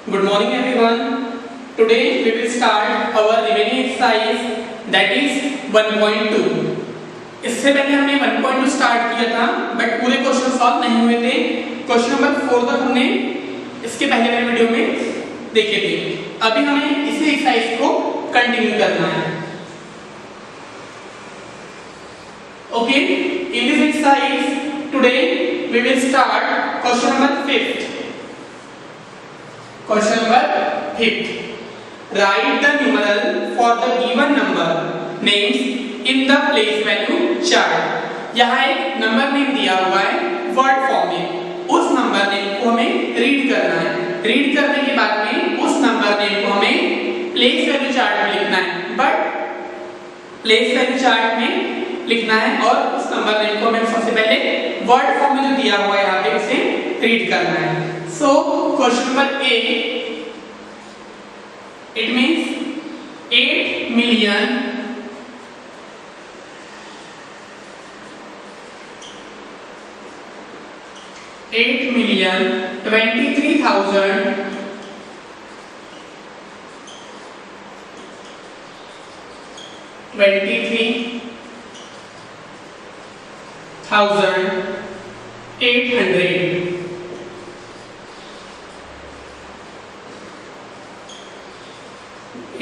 Good morning everyone. Today we will start our remaining exercise that is 1.2. इससे पहले हमने 1.2 start किया था बट पूरे क्वेश्चन सॉल्व नहीं हुए थे। क्वेश्चन नंबर 4 तक हमने इसके पहले वाले वीडियो में देखे थे। अभी हमें इसी एक्सरसाइज को कंटिन्यू करना है। Okay, in this exercise today we will start question number 5th. Question number 5th. Write the numeral for the given number names in the place value chart. यहाँ एक नंबर नेम दिया हुआ है word form में। उस number name को हमें read करना है। रीड करने के बाद में उस नंबर नेम को हमें प्लेस वैल्यू चार्ट में लिखना है। बट प्लेस वैल्यू चार्ट में लिखना है और उस नंबर नेम को हमें सबसे पहले वर्ड फॉर्म में जो दिया हुआ है यहाँ पे उसे रीड करना है। So question number A, it means 8 million 23,000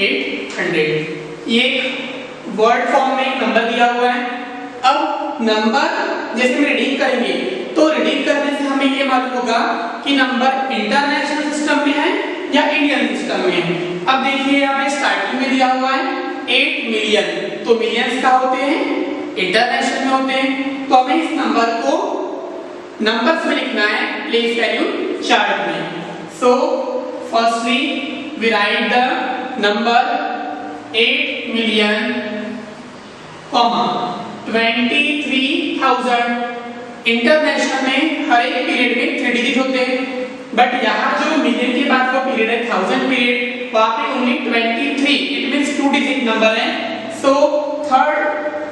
800 ये वर्ड फॉर्म में एक नंबर दिया हुआ है। अब नंबर जैसे हम रीडिंग करेंगे तो रीडिंग करने से हमें ये मालूम होगा कि नंबर इंटरनेशनल सिस्टम में है या इंडियन सिस्टम में है। अब देखिए यहाँ पे स्टार्टिंग में दिया हुआ है 8 मिलियन, तो मिलियंस का होते हैं इंटरनेशनल में होते हैं। तो हमें इस नंबर को नंबर्स में लिखना है प्लेस वैल्यू चार्ट में। So firstly we write the number 8 million, 23,000। International में हर एक पीरियड में 3 डिजिट होते हैं बट यहाँ जो मिलियन के बाद वो पीरियड है 1000 पीरियड, वहाँ पे only 23, it means 2 digit number है। सो थर्ड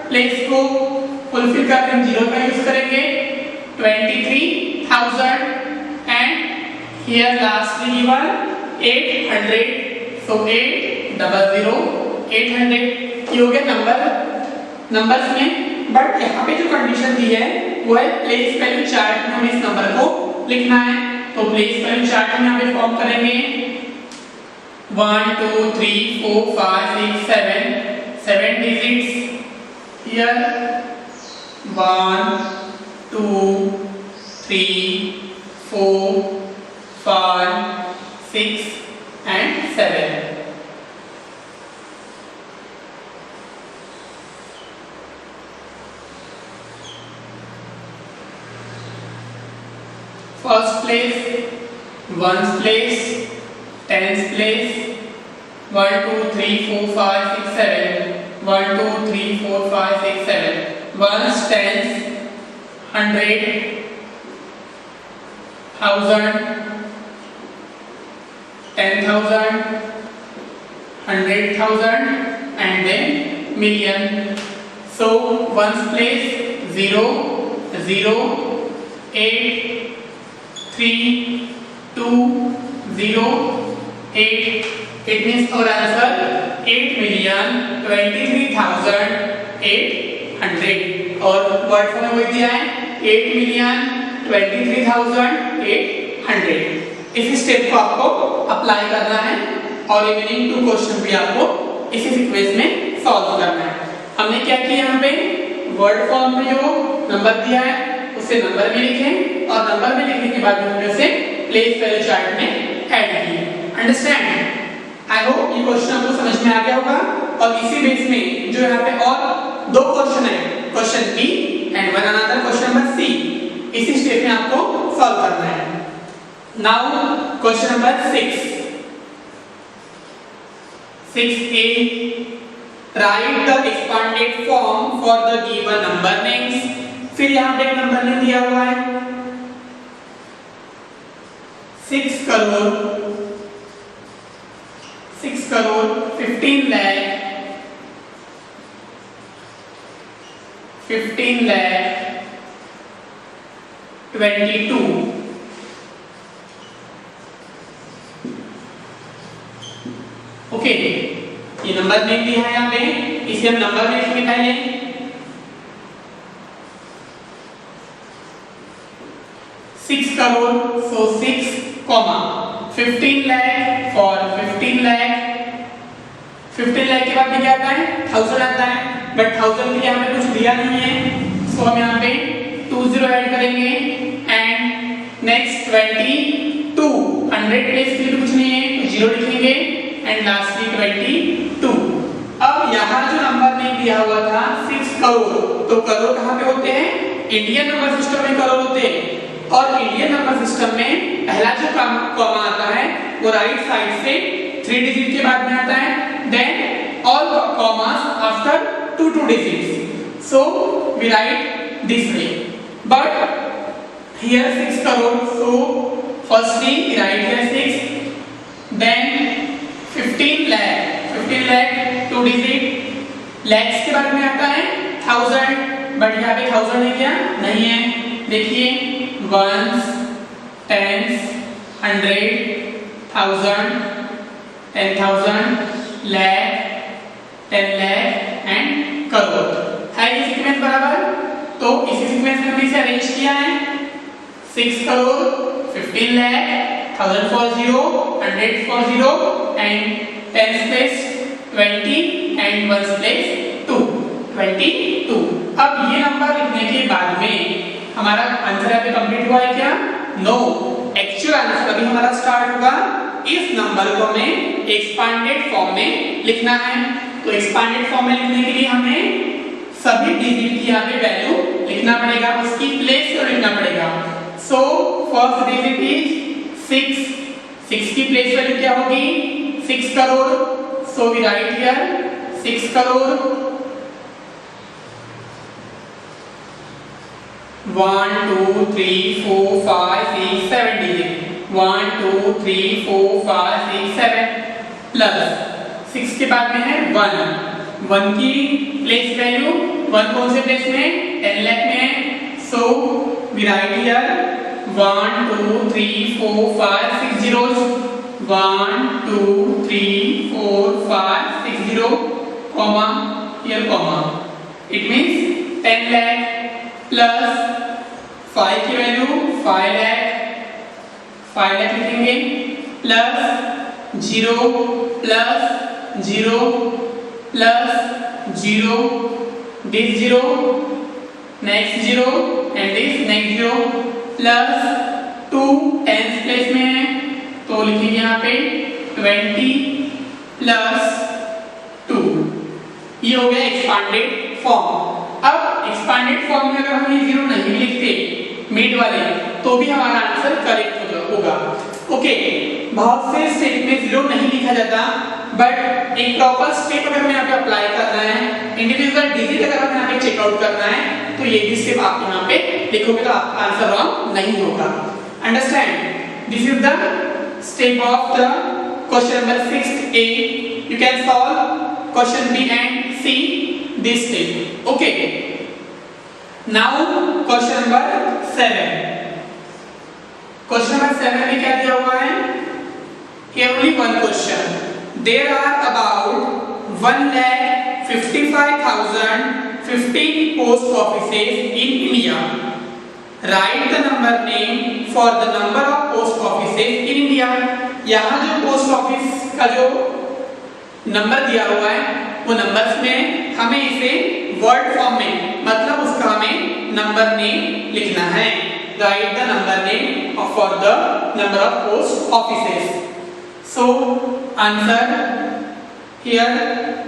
प्लेस को फुलफिल करके हम 0 का यूज करेंगे 23,000 and here lastly given 800। So 800 ये हो गया नंबर्स में। बट यहाँ पे जो कंडीशन दी है वो है प्लेस वैल्यू चार्ट में हमें इस नंबर को लिखना है। तो प्लेस वैल्यू चार्ट में हमें फॉर्म करेंगे 1 2 3 4 5 6 7 digits. Here 1 2 3 4 5 6 and 7। First place, ones place, tens place, 1 2 3 4 5 6 7, 1 2 3 4 5 6 7, ones, tens, 100, 1000, 10,000, 100,000 and then million. So ones place 0 0 8 3 2 0 8। It means our answer 8,23,800 और वर्ड फॉर्म में वही दिया है 8,23,800। इसी स्टेप को आपको अप्लाई करना है और रिमेनिंग 2 क्वेश्चन भी आपको इसी सीक्वेंस में सॉल्व करना है। हमने क्या किया, यहाँ पे वर्ड फॉर्म में जो नंबर दिया है उसे नंबर में लिखें और नंबर में लिखने के बाद हमने उसे प्लेस वैल्यू चार्ट में ऐड किया। अंडरस्टैंड? आई होप ये क्वेश्चन आपको समझ में आ गया होगा। और इसी बेस में जो यहाँ पे और 2 क्वेश्चन है, question B and one another question number C, इसी स्टेप में आपको सॉल्व करना है। Now question number 6a, write the expanded form for the given number names। फिर यहाँ पे एक नंबर नेम दिया हुआ है 6 करोड़ 15 लाख 22 ओके, ये नंबर नेम दिया है यहाँ पे, इसे हम नंबर में लिखेंगे पहले। 6 करोड़, so 6, 15 लाख for 15 लाख। 15 लाख के बाद में क्या आता है? 1000 आता है, बट 1000 के लिए हमें कुछ दिया नहीं है, सो हम यहाँ पे 20 ऐड करेंगे। एंड नेक्स्ट 22, 100 प्लेस के लिए कुछ नहीं है, तो 0 लिखेंगे। And lastly 22। अब यहाँ जो नंबर नहीं दिया हुआ था 6 करोड़, तो करोड़ कहाँ पे होते हैं? इंडियन नंबर सिस्टम में करोड़ होते हैं, और इंडियन नंबर सिस्टम में पहला जो कॉमा आता है वो राइट साइड से 3 डिजिट के बाद में आता है, then all commas after 2 digits, so we write this way. But here 6 crore, so firstly we write here 6, then 15 lakh 2 digit, lakhs के बाद में आता है 1000, बट यहाँ पे 1000 है क्या? नहीं है। देखिए 1s, 10s, 100, 1000, 10,000, lakh, 10 lakh and crore. है ये सीक्वेंस बराबर? तो इसी सीक्वेंस में हमने इसे अरेंज किया है। 6 crore, 15 lakh, 1000 for 0, 100 for 0, and 10s place 20 and 1s place 2, 22। अब ये नंबर लिखने के बाद में हमारा आंसर यहाँ पे कंप्लीट हुआ है क्या? नो, एक्चुअल आंसर अभी हमारा स्टार्ट होगा। इस नंबर को हमें एक्सपांडेड फॉर्म में लिखना है, तो एक्सपांडेड फॉर्म में लिखने के लिए हमें सभी डिजिट की यहाँ पे वैल्यू लिखना पड़ेगा, उसकी प्लेस पर लिखना पड़ेगा। सो फर्स्ट डिजिट इज 6, 6 की प्लेस वैल्यू क्या होगी? 6 crore, so we write here 6 crore. 1 2 3 4 5 6 7 digit, 1 2 3 4 5 6 7 plus 6 के बाद में है 1 की प्लेस वैल्यू 1 कौन से प्लेस में? 10 लाख में है, सो we write here 1 2 3 4 5 6 zeros, 1 2 3 4 5 6 0, comma, here comma, it means 10 lakh plus 5 की वैल्यू 5 लाख लिखेंगे, plus 0 plus 0 plus 0, this 0, next 0 and this next 0, plus 2 tens place में है, तो लिखेंगे यहाँ पे 20 प्लस 2। ये हो गया एक्सपांडेड फॉर्म। अब एक्सपांडेड फॉर्म में अगर हम ये 0 नहीं भी लिखते मिड वाले, तो भी हमारा आंसर करेक्ट होगा। ओके, बहुत से स्टेप में 0 नहीं लिखा जाता, बट एक प्रॉपर स्टेप अगर हमें यहाँ पे अप्लाई करना है, इंडिविजुअल डिजिट अगर हमें यहाँ पे चेकआउट करना है, तो ये भी स्टेप आप यहाँ पे लिखोगे तो आपका आंसर रॉन्ग नहीं होगा। Understand? This is the step of the question number 6A. You can solve question B and C this step. Okay. Now question number 7. Question number 7 में क्या दिया हुआ है? Here only one question. There are about 1,55,015 post offices in India. Write the number name for the number of post offices in India. यहाँ जो post office का जो number दिया हुआ है, वो नंबर्स में हमें इसे वर्ड फॉर्म में, मतलब उसका हमें नंबर नेम लिखना है। Right the number name for the number of post offices. So answer here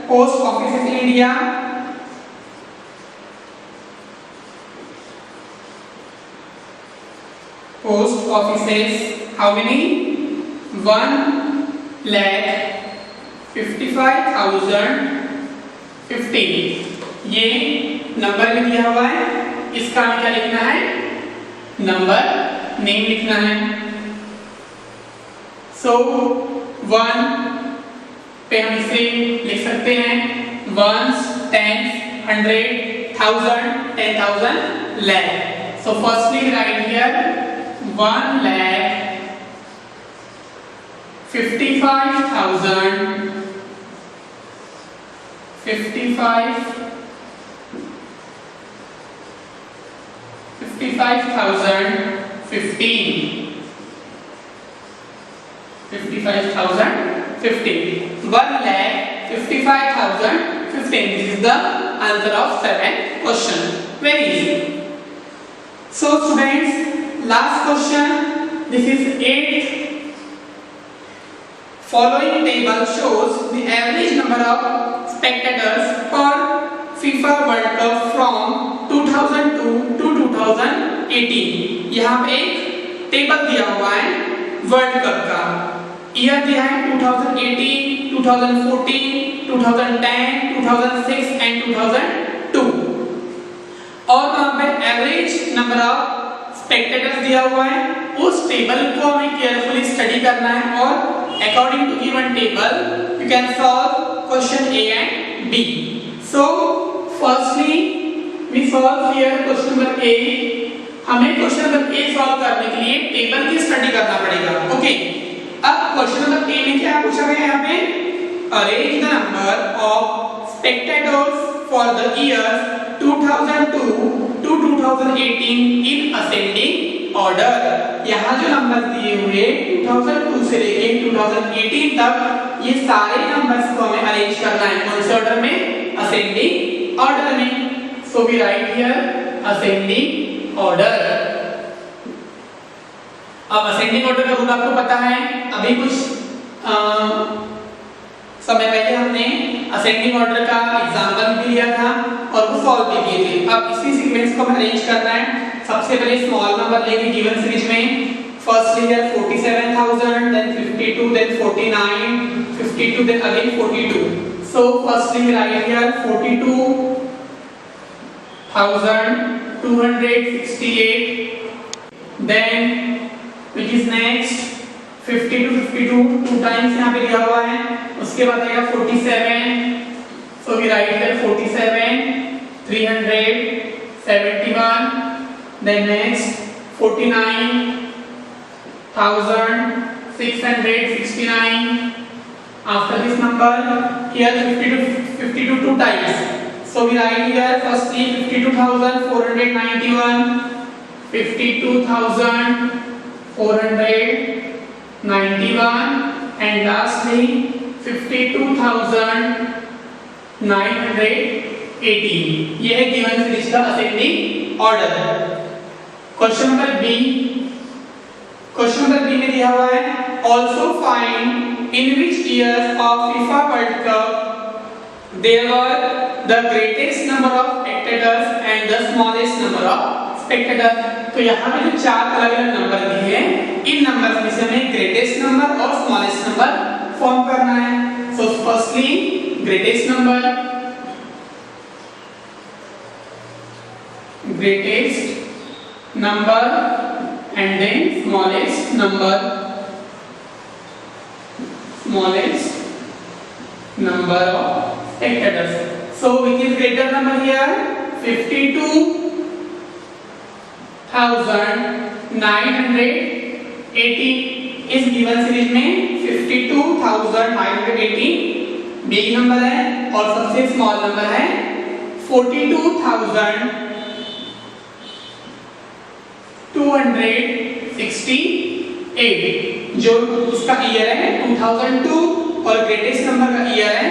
post offices in India, post offices how many? 1,55,015। ये नंबर में दिया हुआ है, इसका हमें क्या लिखना है? नंबर नेम लिखना है। सो 1 पे हम इसे लिख सकते हैं 1s, 10s, 100, 1000, 10,000, lakh. So firstly write here 1,55,015 1,55,015. This is the answer of 7th question. Very easy. So students, last question. This is 8th. Following table shows the average number of spectators per FIFA World Cup from 2002 to 2018. यहाँ पे एक table दिया हुआ है world cup का। Year दिया है 2018, 2014, 2010, 2006 and 2002 और वहाँ पे एवरेज नंबर ऑफ स्पेक्टेटर्स दिया हुआ है। उस टेबल को हमें केयरफुली स्टडी करना है और according to given table you can solve question A and B. So firstly we solve here question number A. हमें क्वेश्चन नंबर A सॉल्व करने के लिए टेबल की स्टडी करना पड़ेगा। ओके, अब क्वेश्चन नंबर A में क्या पूछा गया है? यहाँ पे arrange the number of spectators for the years 2002 to 2018 in ascending order. यहाँ जो नंबर दिए हुए 2002 से लेके 2018 तक ये सारे नंबर्स को हमें अरेंज करना है। कौन से ऑर्डर में? असेंडिंग ऑर्डर में। So we write here ascending order. अब असेंडिंग ऑर्डर का रूल आपको पता है। अभी कुछ समय पहले हमने असेंडिंग ऑर्डर का एग्जांपल भी लिया था और वो सॉल्व भी किए थे। अब इसी सीक्वेंस को हमें अरेंज करना है। सबसे पहले स्मॉल नंबर लेंगे गिवन सीरीज में। Firstly here 47,000, then 52, then 49, 52, then again 42. So firstly we write here 42,268. Then which is next 50 to 52 two times यहाँ पे दिया हुआ है। उसके बाद आएगा 47. So we write here 47, 371. Then next 49,669. After this number here 52 two times. So we write here firstly 52,491, 52,491 and lastly 52,918. ये है गिवन सीरीज का ascending order. Question number B. Question number B में दिया हुआ है also find in which years of FIFA World Cup there were the greatest number of spectators and the smallest number of spectators. तो यहाँ पे जो चार अलग अलग नंबर दिए हैं, इन नंबर में से हमें ग्रेटेस्ट नंबर और स्मॉलेस्ट नंबर फॉर्म करना है। So firstly greatest number, and then smallest number of spectators. So which is greater number here? 52,918 इस गिवन सीरीज में 52,918 बिग नंबर है और सबसे स्मॉल नंबर है 42,268 जो उसका ईयर है 2002 और ग्रेटेस्ट नंबर का ईयर है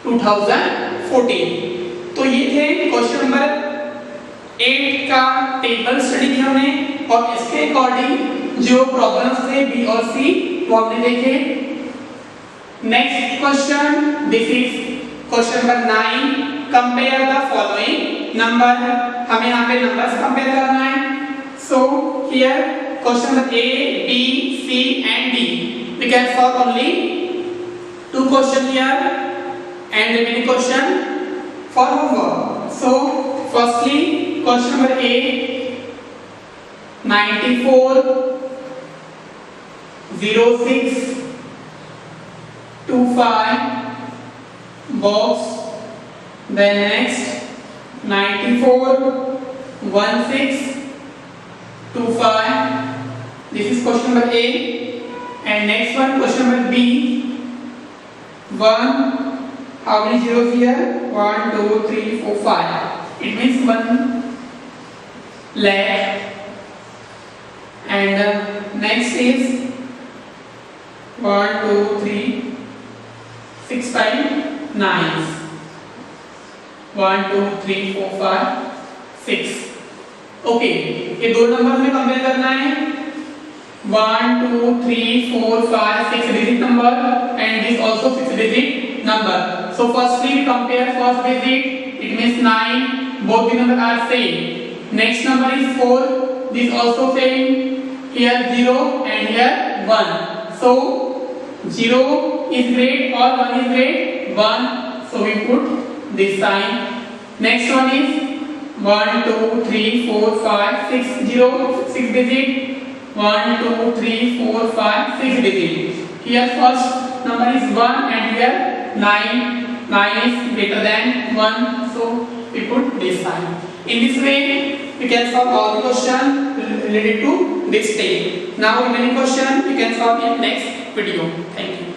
2014। तो ये थे क्वेश्चन नंबर 8 का टेबल स्टडी किया हमने और इसके अकॉर्डिंग जो प्रॉब्लम्स थे बी और सी वो हमने देखे। Next question, this is question number 9। Compare the following number. हमें यहाँ पे नंबर्स कंपेयर करना है। So here question number A, B, C and D. We can solve only two questions here and remaining question for homework. So firstly question number A 940625 box. Then next 941625. This is question number A. And next one question number B 100 how many zeros here? 1, 2, 3, 4, 5. It means 1 lakh. And next is 1, 2, 3, 6, 5, 9. 1, 2, 3, 4, 5, 6. Okay, ये दो number में compare करना है. 1, 2, 3, 4, 5, 6 digit number and this also 6 digit number. So firstly we compare first digit. It means 9. Both the numbers are same. Next number is 4. This also same. Here 0 and here 1. So 0 is great or 1 is great? 1. So we put this sign. Next one is 1, 2, 3, 4, 5, 6, 0, 6 digit. 1, 2, 3, 4, 5, 6 digit. Here first number is 1 and here 9. 9 is greater than 1. So we put this sign. In this way we can solve all the questions related to this step. Now remaining question we can solve in next video. Thank you.